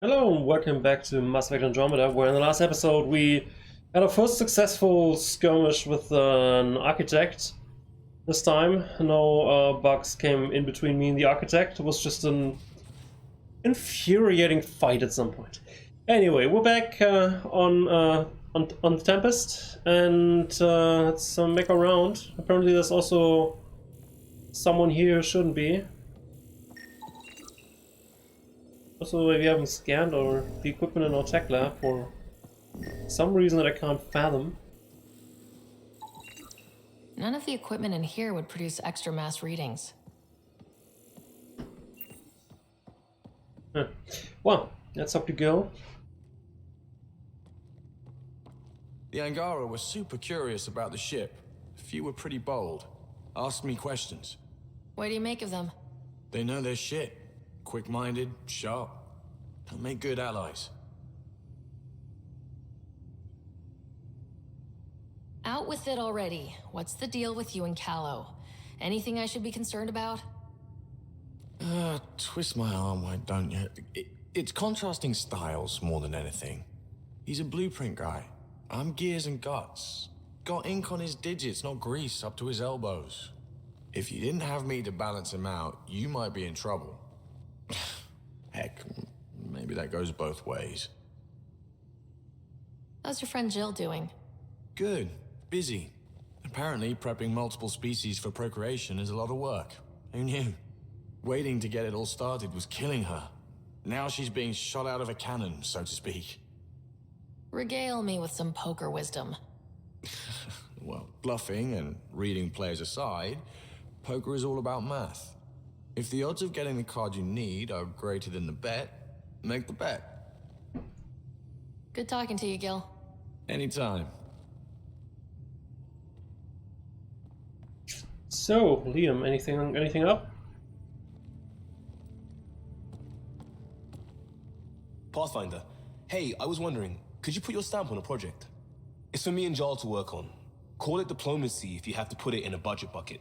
Hello and welcome back to Mass Effect Andromeda, where in the last episode we had our first successful skirmish with an architect. This time, no bugs came in between me and the architect. It was just an infuriating fight at some point. Anyway, we're back on the Tempest, and let's make a round. Apparently there's also someone here who shouldn't be. Also, we haven't scanned or the equipment in our tech lab for some reason that I can't fathom. None of the equipment in here would produce extra mass readings. Huh. Well, that's up to go. The Angara were super curious about the ship. A few were pretty bold. Asked me questions. What do you make of them? They know their shit. Quick-minded, sharp. They'll make good allies. Out with it already. What's the deal with you and Callow? Anything I should be concerned about? Twist my arm, why don't you? It's contrasting styles more than anything. He's a blueprint guy. I'm gears and guts. Got ink on his digits, not grease up to his elbows. If you didn't have me to balance him out, you might be in trouble. Heck, maybe that goes both ways. How's your friend Jill doing? Good. Busy. Apparently, prepping multiple species for procreation is a lot of work. Who knew? Waiting to get it all started was killing her. Now she's being shot out of a cannon, so to speak. Regale me with some poker wisdom. Well, bluffing and reading players aside, poker is all about math. If the odds of getting the card you need are greater than the bet, make the bet. Good talking to you, Gil. Anytime. So, Liam, anything up? Pathfinder, hey, I was wondering, could you put your stamp on a project? It's for me and Jarl to work on. Call it diplomacy if you have to put it in a budget bucket.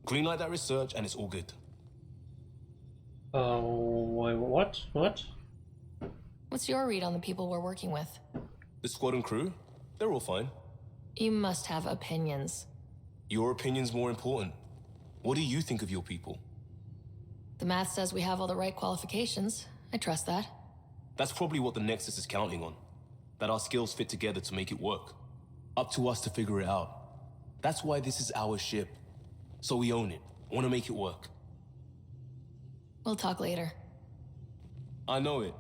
Greenlight that research and it's all good. What? What? What's your read on the people we're working with? The squad and crew, they're all fine. You must have opinions. Your opinion's more important. What do you think of your people? The math says we have all the right qualifications. I trust that. That's probably what the Nexus is counting on. That our skills fit together to make it work. Up to us to figure it out. That's why this is our ship. So we own it. Want to make it work. We'll talk later. I know it.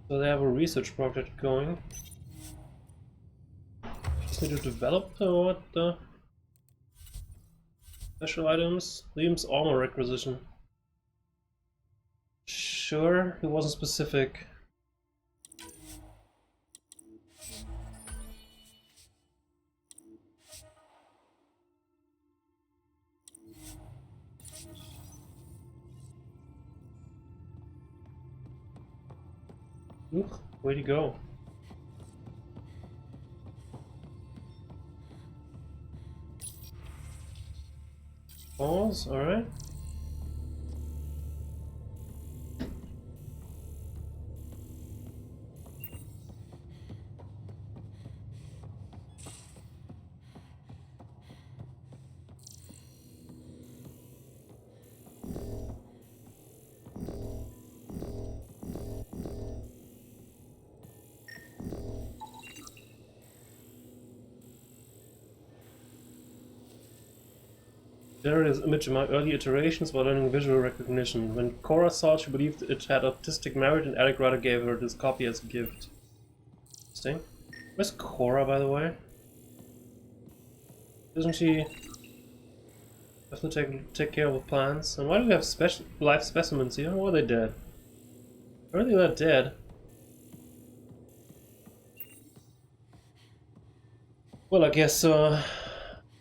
So they have a research project going. Just need to develop what the special items. Liam's armor requisition. Sure, it wasn't specific. Ooh, way to go. Balls, alright. Generated this image in my early iterations while learning visual recognition. When Cora saw it, she believed it had artistic merit, and Alec Ryder gave her this copy as a gift. Interesting. Where's Cora, by the way? Doesn't she have to take care of the plants? And why do we have special live specimens here? Or are they dead? Or are they not dead? Well, I guess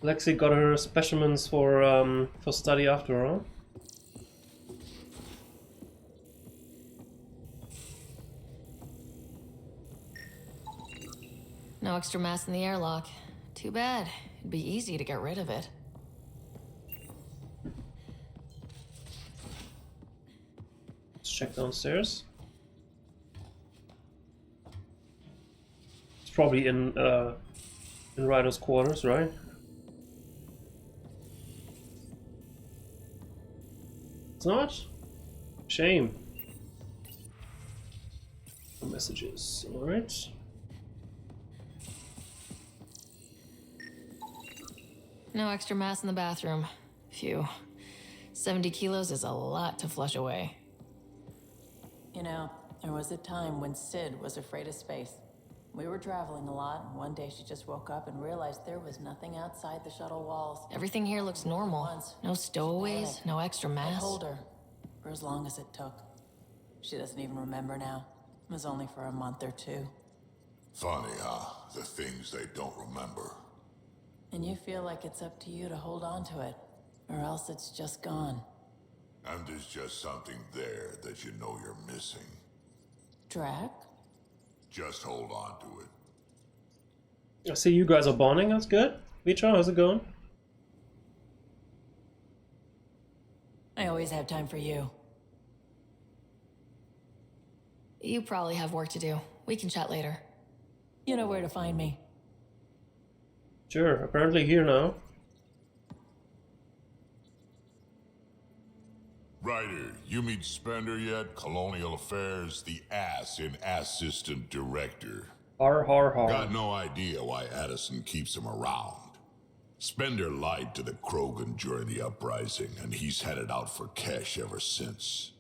Lexi got her specimens for study after all. No extra mass in the airlock. Too bad. It'd be easy to get rid of it. check downstairs. It's probably in Ryder's quarters, right? It's not? Shame. No messages, alright. No extra mass in the bathroom. Phew. 70 kilos is a lot to flush away. You know, there was a time when Sid was afraid of space. We were traveling a lot, and one day she just woke up and realized there was nothing outside the shuttle walls. Everything here looks normal. Once, No stowaways, no extra I mass. told her, for as long as it took. She doesn't even remember now. It was only for a month or two. Funny, huh? The things they don't remember. And you feel like it's up to you to hold on to it, or else it's just gone. And there's just something there that you know you're missing. Drac? Just hold on to it. I see you guys are bonding, that's good. Mitra, how's it going? I always have time for you. You probably have work to do. We can chat later. You know where to find me. Sure, apparently here now. Ryder, you meet Spender yet? Colonial Affairs, the ass in assistant director. Har har har. Got no idea why Addison keeps him around. Spender lied to the Krogan during the uprising, and he's headed out for cash ever since.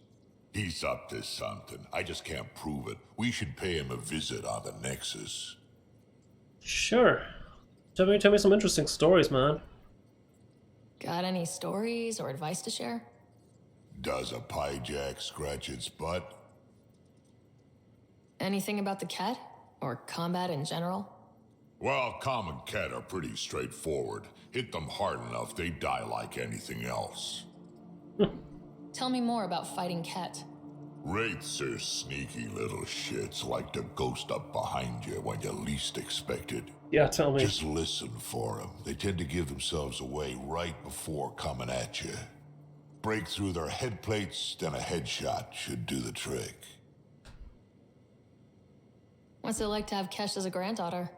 He's up to something. I just can't prove it. We should pay him a visit on the Nexus. Sure. Tell me some interesting stories, man. Got any stories or advice to share? Does a pyjak scratch its butt? Anything about the cat? Or combat in general? Well, common cat are pretty straightforward. Hit them hard enough, they die like anything else. Tell me more about fighting cat. Wraiths are sneaky little shits, like to ghost up behind you when you least expect it. Yeah, tell me. Just listen for them. They tend to give themselves away right before coming at you. Break through their head plates, then a headshot should do the trick. What's it like to have Kesh as a granddaughter?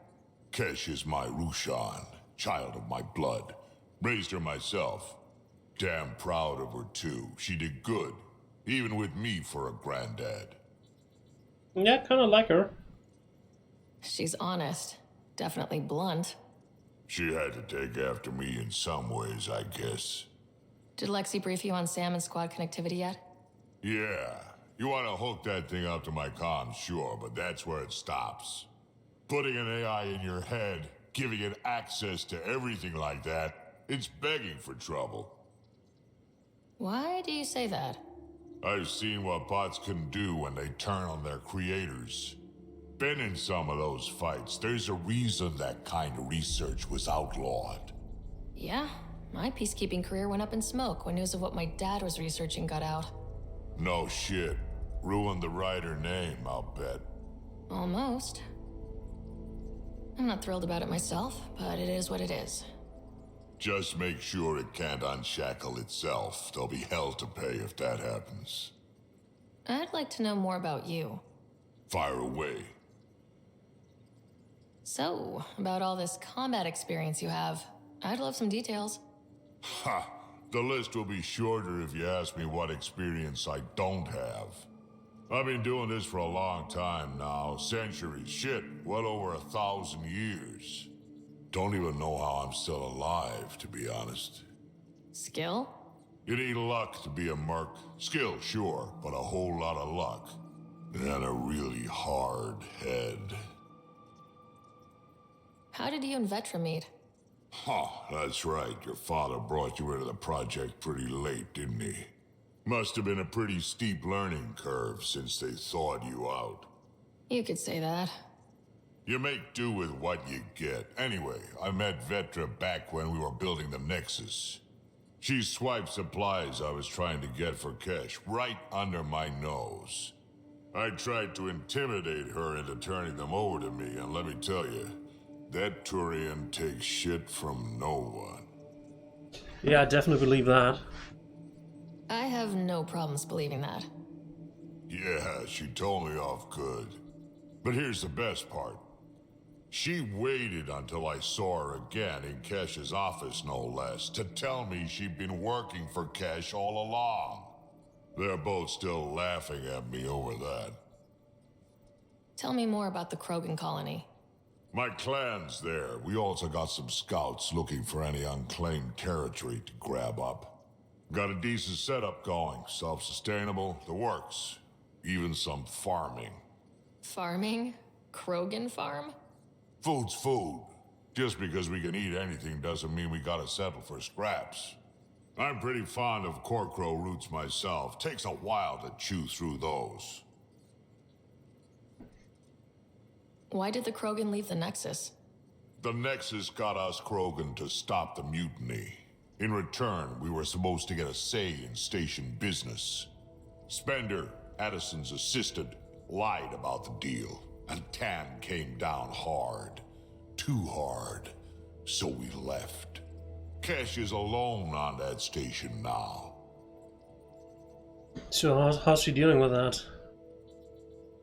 Kesh is my Rushan, child of my blood. Raised her myself. Damn proud of her too. She did good, even with me for a granddad. Yeah, kind of like her. She's honest. Definitely blunt. She had to take after me in some ways, I guess. Did Lexi brief you on Sam and squad connectivity yet? Yeah, you want to hook that thing up to my comms, sure, but that's where it stops. Putting an AI in your head, giving it access to everything like that, it's begging for trouble. Why do you say that? I've seen what bots can do when they turn on their creators. Been in some of those fights. There's a reason that kind of research was outlawed. Yeah, my peacekeeping career went up in smoke when news of what my dad was researching got out. No shit. Ruined the Ryder name, I'll bet. Almost. I'm not thrilled about it myself, but it is what it is. Just make sure it can't unshackle itself. There'll be hell to pay if that happens. I'd like to know more about you. Fire away. So, about all this combat experience you have, I'd love some details. Ha! The list will be shorter if you ask me what experience I don't have. I've been doing this for a long time now. Centuries. Shit, well over 1,000 years. Don't even know how I'm still alive, to be honest. Skill? You need luck to be a merc. Skill, sure, but a whole lot of luck. And a really hard head. How did you and Vetra meet? Huh, that's right. Your father brought you into the project pretty late, didn't he? Must have been a pretty steep learning curve since they thawed you out. You could say that. You make do with what you get. Anyway, I met Vetra back when we were building the Nexus. She swiped supplies I was trying to get for Kesh right under my nose. I tried to intimidate her into turning them over to me, and let me tell you, that Turian takes shit from no one. Yeah, I definitely believe that. I have no problems believing that. Yeah, she told me off good. But here's the best part. She waited until I saw her again in Kesh's office, no less, to tell me she'd been working for Kesh all along. They're both still laughing at me over that. Tell me more about the Krogan colony. My clan's there. We also got some scouts looking for any unclaimed territory to grab up. Got a decent setup going, self-sustainable, the works. Even some farming. Farming? Krogan farm? Food's food. Just because we can eat anything doesn't mean we gotta settle for scraps. I'm pretty fond of corkcrow roots myself. Takes a while to chew through those. Why did the Krogan leave the Nexus? The Nexus got us Krogan to stop the mutiny. In return, we were supposed to get a say in station business. Spender, Addison's assistant, lied about the deal, and Tan came down hard. Too hard. So we left. Kesh is alone on that station now. So how's she dealing with that?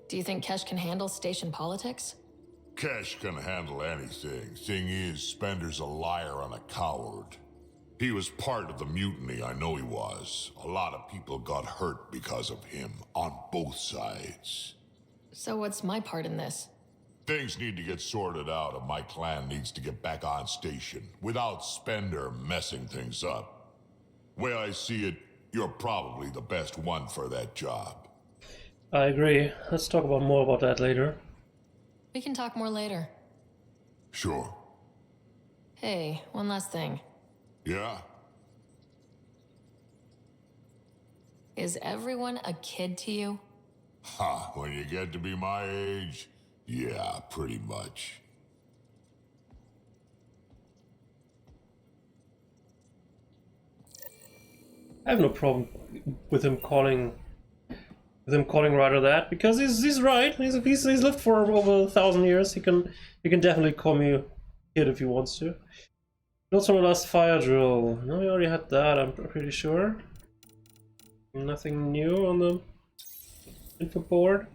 Do you think Kesh can handle station politics? Kesh can handle anything. Thing is, Spender's a liar and a coward. He was part of the mutiny, I know he was. A lot of people got hurt because of him, on both sides. So what's my part in this? Things need to get sorted out and my clan needs to get back on station, without Spender messing things up. Way I see it, you're probably the best one for that job. I agree. Let's talk about more about that later. We can talk more later. Sure. Hey, one last thing. Yeah? Is everyone a kid to you? Ha, when you get to be my age, yeah, pretty much. I have no problem with him calling Ryder that, because he's right. He's lived for over 1,000 years. He can definitely call me a kid if he wants to. Notes from the last fire drill. No, we already had that, I'm pretty sure. Nothing new on the info board.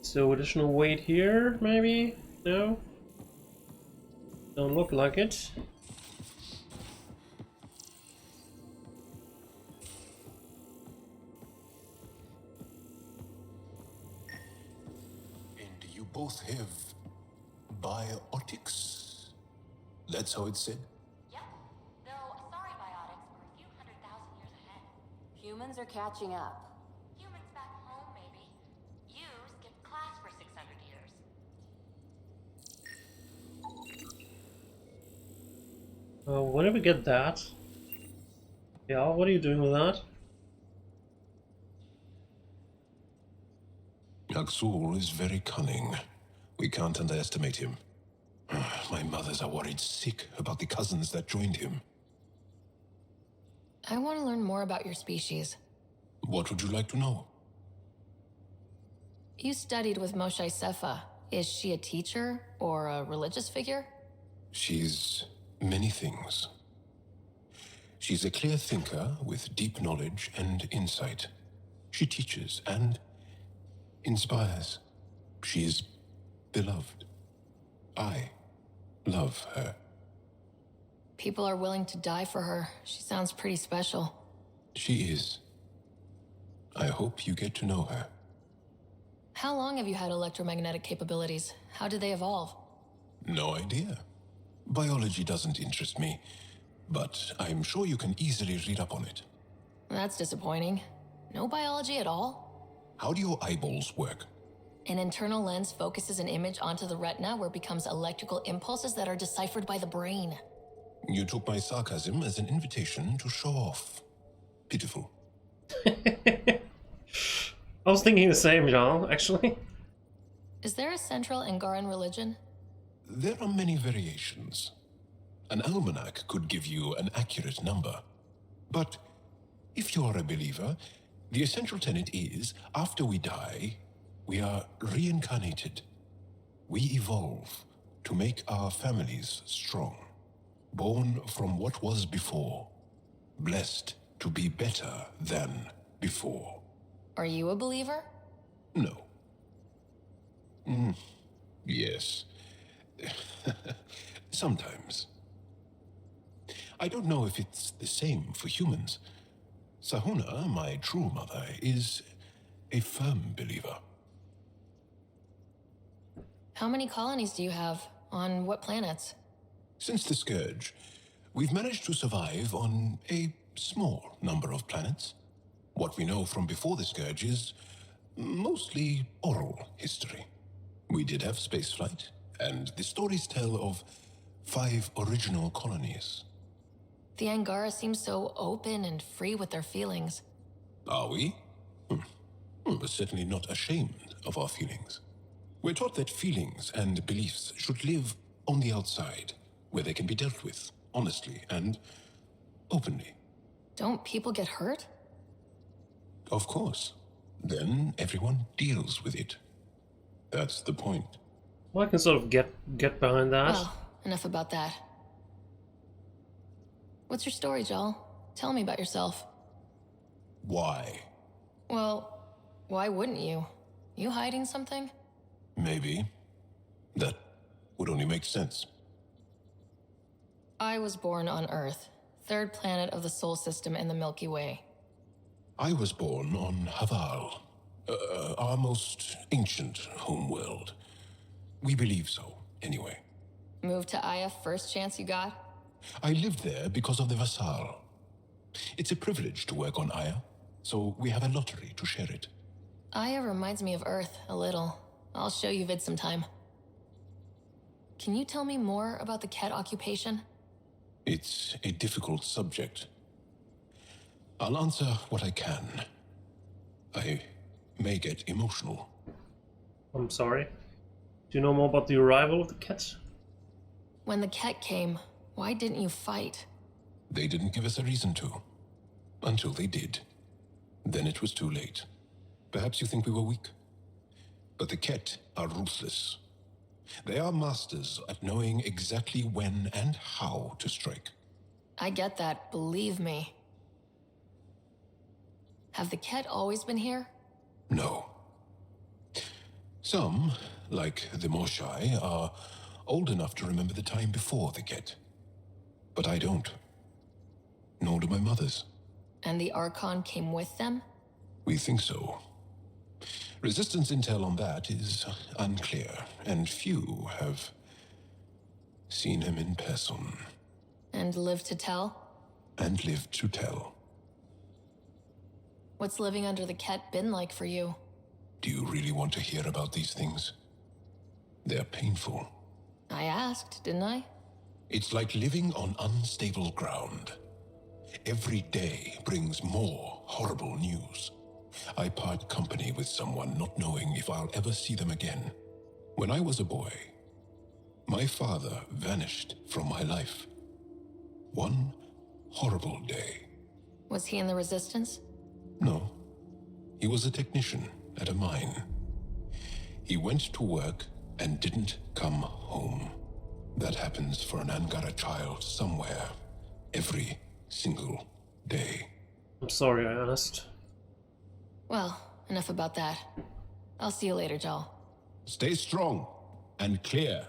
So additional weight here, maybe? No? Don't look like it. And you both have biotics? That's how it's said? Yep. Though, sorry, biotics were a few 100,000 years ahead. Humans are catching up. Humans back home, maybe. You skipped class for 600 years. Where did we get that? Yeah, what are you doing with that? Aksul is very cunning. We can't underestimate him. My mothers are worried sick about the cousins that joined him. I want to learn more about your species. What would you like to know? You studied with Moshe Sefa. Is she a teacher or a religious figure? She's many things. She's a clear thinker with deep knowledge and insight. She teaches and inspires. She's beloved. I love her. People are willing to die for her. She sounds pretty special. She is. I hope you get to know her. How long have you had electromagnetic capabilities? How did they evolve? No idea. Biology doesn't interest me, but I'm sure you can easily read up on it. That's disappointing. No biology at all? How do your eyeballs work? An internal lens focuses an image onto the retina where it becomes electrical impulses that are deciphered by the brain. You took my sarcasm as an invitation to show off. Pitiful. I was thinking the same, Jean, actually. Is there a central Angaran religion? There are many variations. An almanac could give you an accurate number. But if you're a believer, the essential tenet is, after we die, we are reincarnated. We evolve to make our families strong, born from what was before. blessed to be better than before. Are you a believer? No. Yes. Sometimes. I don't know if it's the same for humans. Sahuna, my true mother, is a firm believer. How many colonies do you have? On what planets? Since the Scourge, we've managed to survive on a small number of planets. What we know from before the Scourge is mostly oral history. We did have spaceflight, and the stories tell of 5 original colonies. The Angara seem so open and free with their feelings. Are we? We're certainly not ashamed of our feelings. We're taught that feelings and beliefs should live on the outside, where they can be dealt with, honestly and openly. Don't people get hurt? Of course. Then everyone deals with it. That's the point. Well, I can sort of get behind that. Well, enough about that. What's your story, Jal? Tell me about yourself. Why? Well, why wouldn't you? You hiding something? Maybe. That would only make sense. I was born on Earth, 3rd planet of the Sol system in the Milky Way. I was born on Haval, our most ancient homeworld. We believe so, anyway. Moved to Aya first chance you got? I lived there because of the Vassal. It's a privilege to work on Aya, so we have a lottery to share it. Aya reminds me of Earth a little. I'll show you vid sometime. Can you tell me more about the Ket occupation? It's a difficult subject. I'll answer what I can. I may get emotional. I'm sorry. Do you know more about the arrival of the Ket? When the Ket came, why didn't you fight? They didn't give us a reason to. Until they did. Then it was too late. Perhaps you think we were weak. But the Ket are ruthless. They are masters at knowing exactly when and how to strike. I get that, believe me. Have the Ket always been here? No. Some, like the Moshai, are old enough to remember the time before the Ket. But I don't. Nor do my mothers. And the Archon came with them? We think so. Resistance intel on that is unclear, and few have seen him in person. And lived to tell? And lived to tell. What's living under the Ket been like for you? Do you really want to hear about these things? They're painful. I asked, didn't I? It's like living on unstable ground. Every day brings more horrible news. I part company with someone not knowing if I'll ever see them again. When I was a boy, my father vanished from my life. One horrible day. Was he in the Resistance? No. He was a technician at a mine. He went to work and didn't come home. That happens for an Angara child somewhere, every single day. I'm sorry I asked. Well, enough about that. I'll see you later, Jal. Stay strong and clear.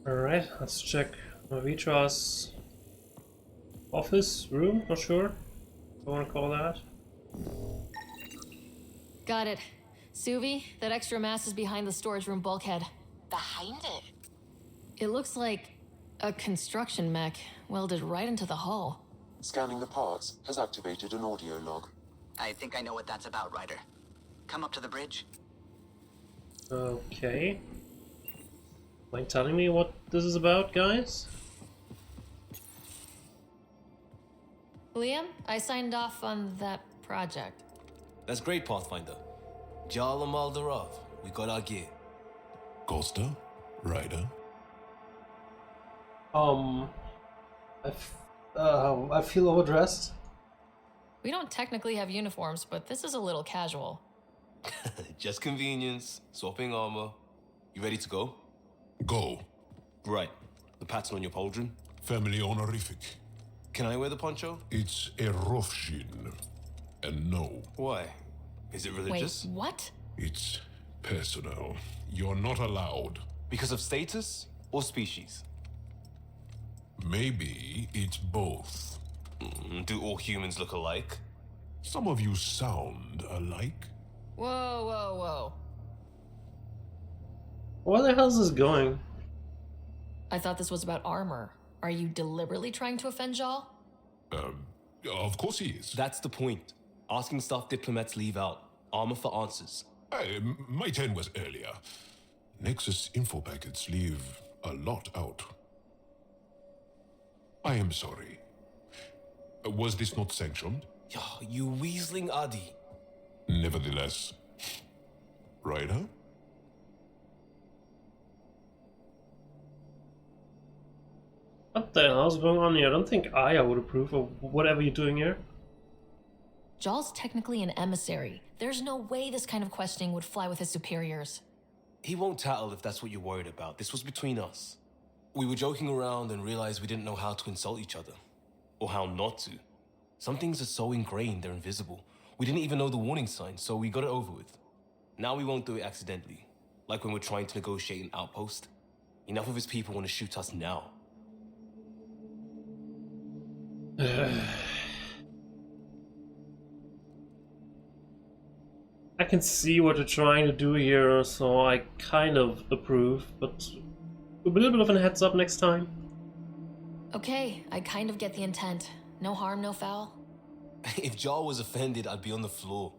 Alright, let's check Vitra's office, room, not sure. I want to call that. Got it. Suvi, that extra mass is behind the storage room bulkhead. Behind it. It looks like a construction mech welded right into the hull. Scanning the parts has activated an audio log. I think I know what that's about, Ryder. Come up to the bridge. Okay. Like telling me what this is about, guys? Liam, I signed off on that project. That's great, Pathfinder. Jarl and Maldarov, we got our gear. Costa? Ryder? I feel overdressed. We don't technically have uniforms, but this is a little casual. Just convenience, swapping armor. You ready to go? Go. Right. The pattern on your pauldron? Family honorific. Can I wear the poncho? It's a Rofshin. And no, Why? Is it religious? Wait, what? it's personal. You're not allowed. Because of status or species? Maybe it's both. Do all humans look alike? Some of you sound alike. Whoa, whoa, whoa. Where the hell is this going? I thought this was about armor. Are you deliberately trying to offend Jal? Of course he is. That's the point. Asking stuff diplomats leave out. Armor for answers. My turn was earlier. Nexus info packets leave a lot out. I am sorry. Was this not sanctioned? You weaseling Adi. Nevertheless. Ryder? What the hell's going on here? I don't think Aya would approve of whatever you're doing here. Jal's technically an emissary. There's no way this kind of questioning would fly with his superiors. He won't tattle if that's what you're worried about. This was between us. We were joking around and realized we didn't know how to insult each other. Or how not to. Some things are so ingrained they're invisible. We didn't even know the warning signs, so we got it over with. Now we won't do it accidentally. Like when we're trying to negotiate an outpost. Enough of his people want to shoot us now. I can see what you're trying to do here, so I kind of approve, but a little bit of a heads up next time. Okay, I kind of get the intent. No harm, no foul. If Jar was offended, I'd be on the floor.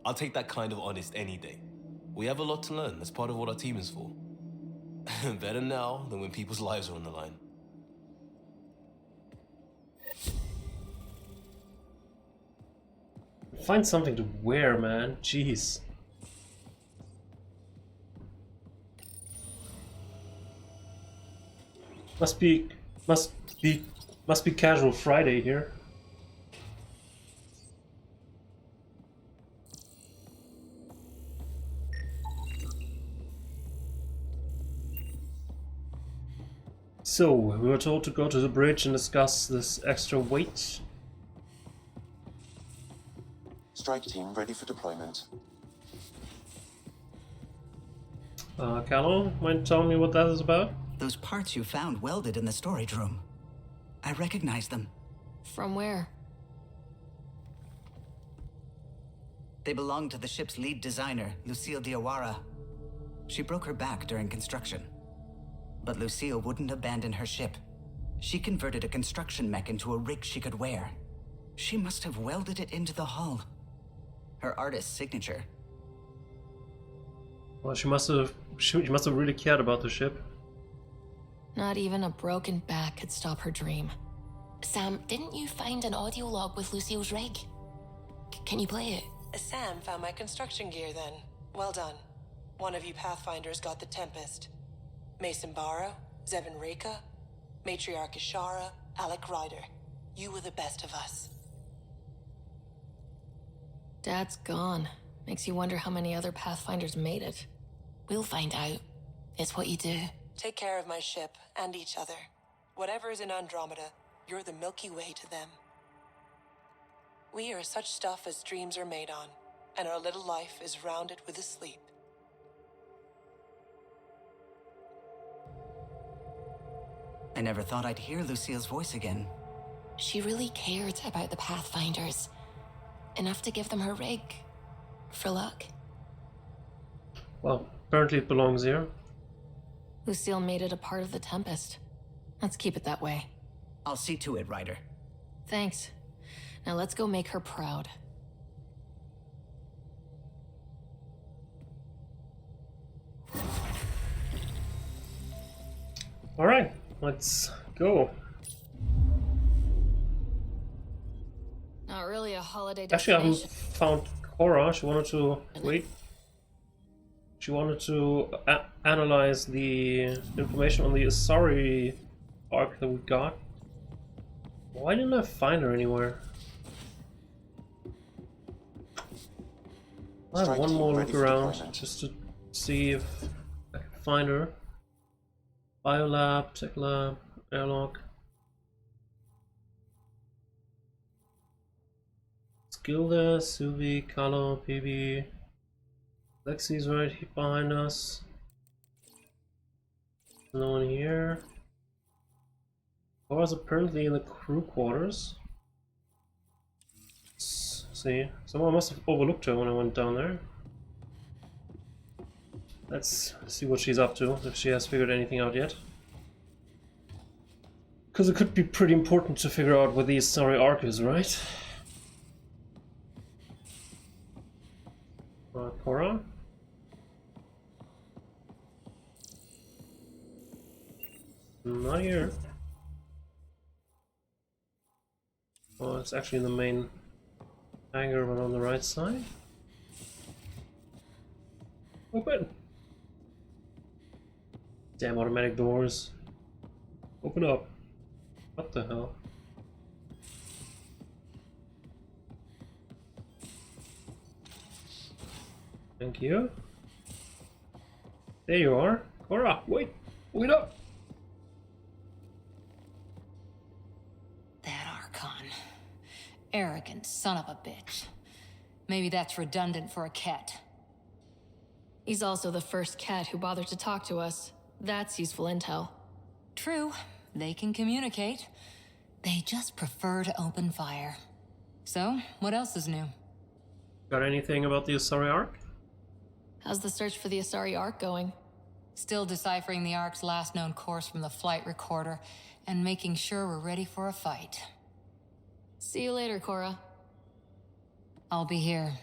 I'll take that kind of honest any day. We have a lot to learn. That's part of what our team is for. Better now than when people's lives are on the line. Find something to wear, man. Jeez. Must be casual Friday here. So, we were told to go to the bridge and discuss this extra weight. Strike team ready for deployment. Callow, mind telling me what that is about? Those parts you found welded in the storage room. I recognize them. From where? They belong to the ship's lead designer, Lucille Diawara. She broke her back during construction. But Lucille wouldn't abandon her ship. She converted a construction mech into a rig she could wear. She must have welded it into the hull. Her artist's signature. Well, she must have really cared about the ship. Not even a broken back could stop her dream. Sam, didn't you find an audio log with Lucille's rig? Can you play it? Sam found my construction gear then. Well done. One of you Pathfinders got the Tempest. Mason Barrow, Zevin Reka, Matriarch Ishara, Alec Ryder. You were the best of us. Dad's gone. Makes you wonder how many other Pathfinders made it. We'll find out. It's what you do. Take care of my ship and each other. Whatever is in Andromeda, you're the Milky Way to them. We are such stuff as dreams are made on, and our little life is rounded with a sleep. I never thought I'd hear Lucille's voice again. She really cared about the Pathfinders. Enough to give them her rig. For luck. Well, apparently it belongs here. Lucille made it a part of the Tempest. Let's keep it that way. I'll see to it, Ryder. Thanks. Now let's go make her proud. Alright, let's go. Not really a holiday Actually, I haven't destination. found Cora. She wanted to... Wait. She wanted to analyze the information on the Asari arc that we got. Why didn't I find her anywhere? I have one more look around just to see if I can find her. Biolab, Tech Lab, Airlock. Skill there, Suvi, Carlo, PB. Lexi's right behind us. No one here. Cora's apparently in the crew quarters. Let's see, someone must have overlooked her when I went down there. Let's see what she's up to, if she has figured anything out yet. Because it could be pretty important to figure out what the Asari arc is, right? Cora? Not here. Oh, it's actually in the main hangar, but on the right side. Open! Damn automatic doors. Open up. What the hell? Thank you. There you are. Cora, wait! Wait up! That Archon. Arrogant son of a bitch. Maybe that's redundant for a cat. He's also the first cat who bothered to talk to us. That's useful intel. True. They can communicate. They just prefer to open fire. So, what else is new? Got anything about the Asari arc? How's the search for the Asari Ark going? Still deciphering the Ark's last known course from the flight recorder and making sure we're ready for a fight. See you later, Cora. I'll be here.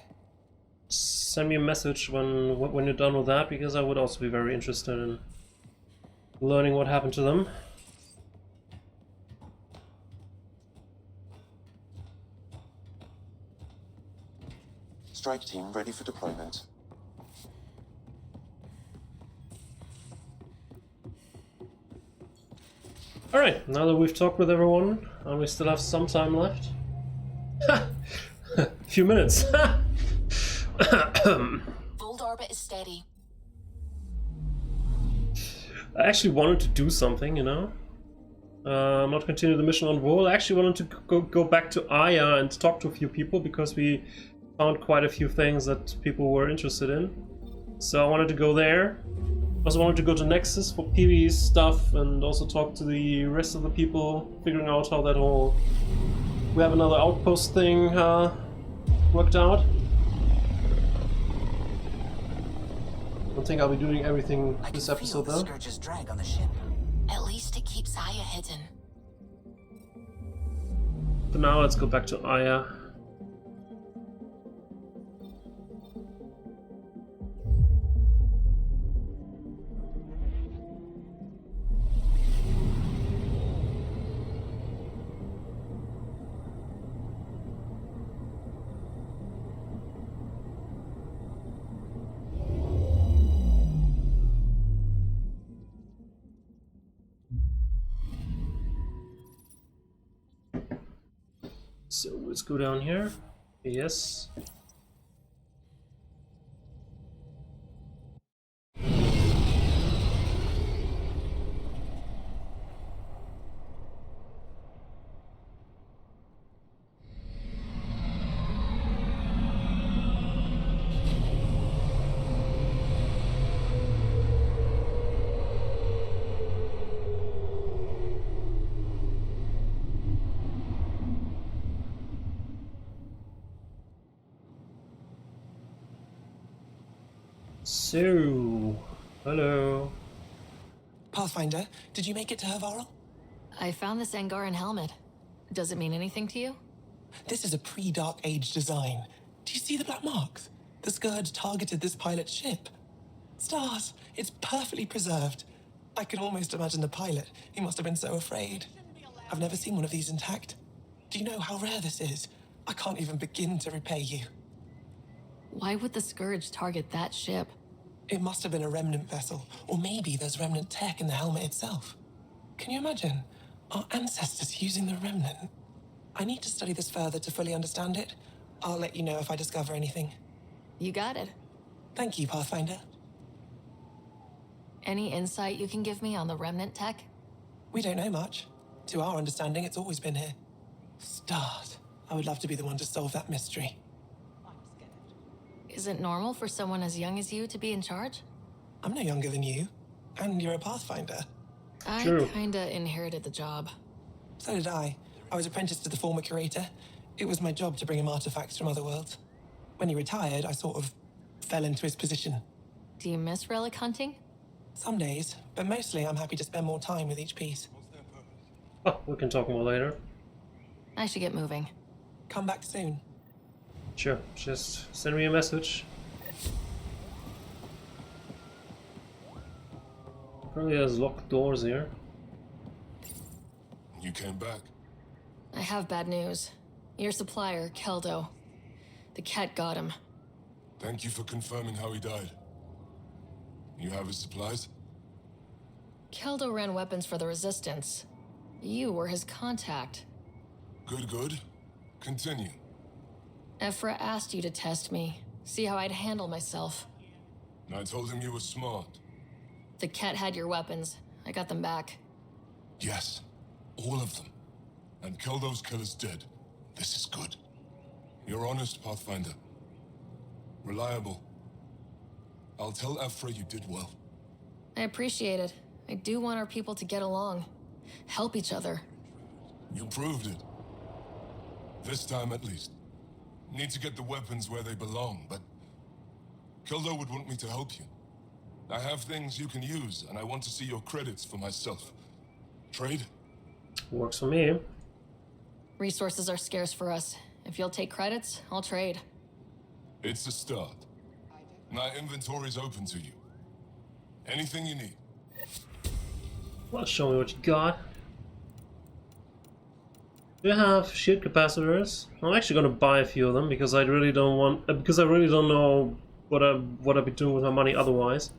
Send me a message when you're done with that, because I would also be very interested in learning what happened to them. Strike team ready for deployment. Alright, now that we've talked with everyone, and we still have some time left. A few minutes. Fold orbit is steady. I actually wanted to do something, you know? Not continue the mission on Vol. I actually wanted to go back to Aya and talk to a few people, because we found quite a few things that people were interested in. So I wanted to go there. Also wanted to go to Nexus for PvE stuff, and also talk to the rest of the people, figuring out how that whole... We have another outpost thing worked out. I don't think I'll be doing everything this episode though. Scourge's drag on the ship. At least it keeps Aya hidden. For now, let's go back to Aya. So let's go down here. Yes. So, hello. Pathfinder, did you make it to Hervarl? I found this Angaran helmet. Does it mean anything to you? This is a pre-Dark Age design. Do you see the black marks? The Scourge targeted this pilot's ship. Stars, it's perfectly preserved. I can almost imagine the pilot. He must have been so afraid. I've never seen one of these intact. Do you know how rare this is? I can't even begin to repay you. Why would the Scourge target that ship? It must have been a remnant vessel, or maybe there's remnant tech in the helmet itself. Can you imagine? Our ancestors using the remnant. I need to study this further to fully understand it. I'll let you know if I discover anything. You got it. Thank you, Pathfinder. Any insight you can give me on the remnant tech? We don't know much. To our understanding, it's always been here. Start. I would love to be the one to solve that mystery. Is it normal for someone as young as you to be in charge? I'm no younger than you. And you're a Pathfinder. I True. kinda inherited the job. So did I. I was apprenticed to the former curator. It was my job to bring him artifacts from other worlds. When he retired, I sort of fell into his position. Do you miss relic hunting? Some days, but mostly I'm happy to spend more time with each piece. Oh, we can talk more later. I should get moving. Come back soon. Sure, just send me a message. Apparently there's locked doors here. You came back. I have bad news. Your supplier, Keldo. The cat got him. Thank you for confirming how he died. You have his supplies? Keldo ran weapons for the Resistance. You were his contact. Good, good. Continue. Ephra asked you to test me, see how I'd handle myself. I told him you were smart. The cat had your weapons. I got them back. Yes, all of them. And Keldo's killer's dead. This is good. You're honest, Pathfinder. Reliable. I'll tell Ephra you did well. I appreciate it. I do want our people to get along. Help each other. You proved it. This time at least. Need to get the weapons where they belong, but Keldo would want me to help you. I have things you can use, and I want to see your credits for myself. Trade? Works for me. Resources are scarce for us. If you'll take credits, I'll trade. It's a start. My inventory's open to you. Anything you need. Well, show me what you got. Do you have shield capacitors? I'm actually gonna buy a few of them because I really don't want, because I really don't know what I'll be doing with my money otherwise.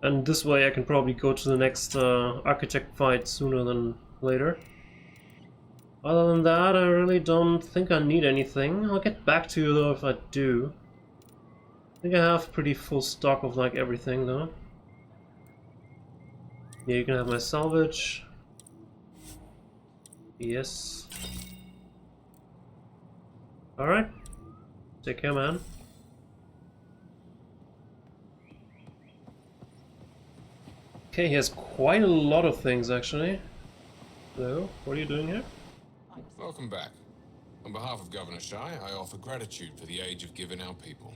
And this way I can probably go to the next architect fight sooner than later. Other than that, I really don't think I need anything. I'll get back to you though if I do. I think I have pretty full stock of like everything though. Yeah, you can have my salvage. Yes. Alright. Take care, man. Okay, he has quite a lot of things actually. Hello, what are you doing here? Welcome back. On behalf of Governor Shai, I offer gratitude for the aid you've given our people.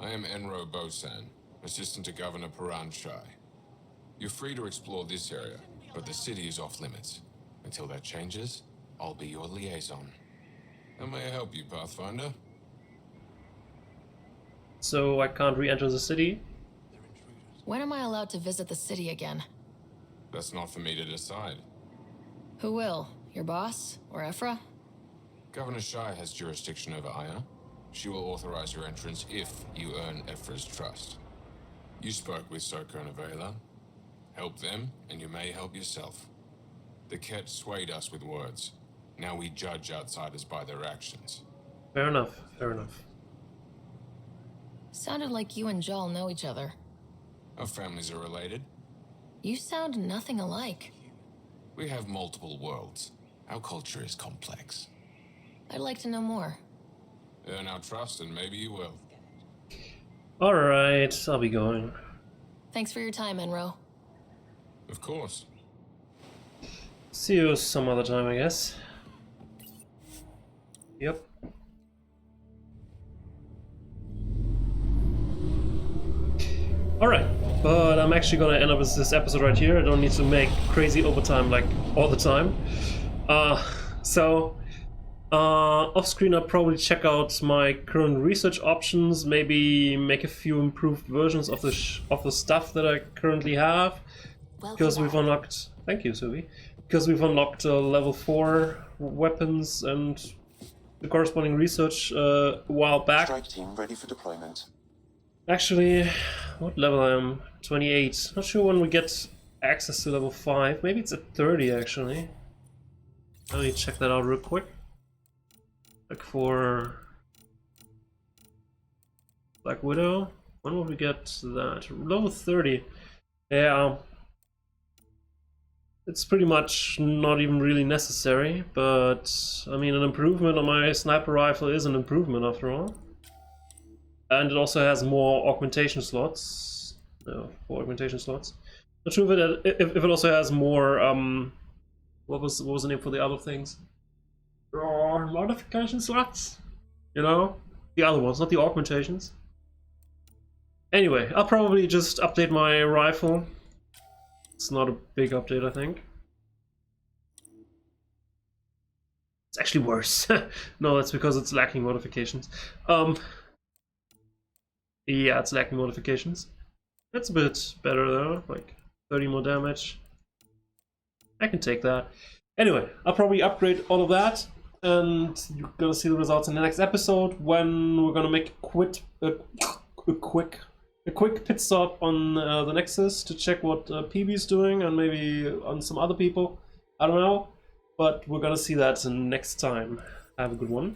I am Enro Bosan, assistant to Governor Paran Shai. You're free to explore this area, but the city is off limits. Until that changes, I'll be your liaison. How may I help you, Pathfinder? So I can't re-enter the city? When am I allowed to visit the city again? That's not for me to decide. Who will? Your boss? Or Ephra? Governor Shai has jurisdiction over Aya. She will authorize your entrance if you earn Ephra's trust. You spoke with Soko and Avela. Help them, and you may help yourself. The Ket swayed us with words. Now we judge outsiders by their actions. Fair enough, fair enough. Sounded like you and Jal know each other. Our families are related. You sound nothing alike. We have multiple worlds. Our culture is complex. I'd like to know more. Earn our trust and maybe you will. Alright, I'll be going. Thanks for your time, Enro. Of course. See you some other time, I guess. Yep. Alright, but I'm actually gonna end up with this episode right here. I don't need to make crazy overtime like all the time. Off screen I'll probably check out my current research options, maybe make a few improved versions of the stuff that I currently have. Because we've unlocked... Thank you, Subi. Because we've unlocked level 4 weapons and the corresponding research a while back. Strike team ready for deployment. Actually, what level I am? 28. Not sure when we get access to level 5. Maybe it's at 30 actually. Let me check that out real quick. Like for Black Widow. When will we get that? Level 30. Yeah. It's pretty much not even really necessary, but I mean, an improvement on my sniper rifle is an improvement after all. And it also has more augmentation slots. No, 4 augmentation slots. Not sure if it also has more, what was the name for the other things? Modification slots? You know? The other ones, not the augmentations. Anyway, I'll probably just update my rifle. It's not a big update, I think. It's actually worse. No, that's because it's lacking modifications. Yeah, it's lacking modifications. That's a bit better though, like 30 more damage. I can take that. Anyway, I'll probably upgrade all of that, and you're gonna see the results in the next episode when we're gonna make a quick pit stop on the Nexus to check what PB's doing and maybe on some other people. I don't know, but we're gonna see that next time. Have a good one.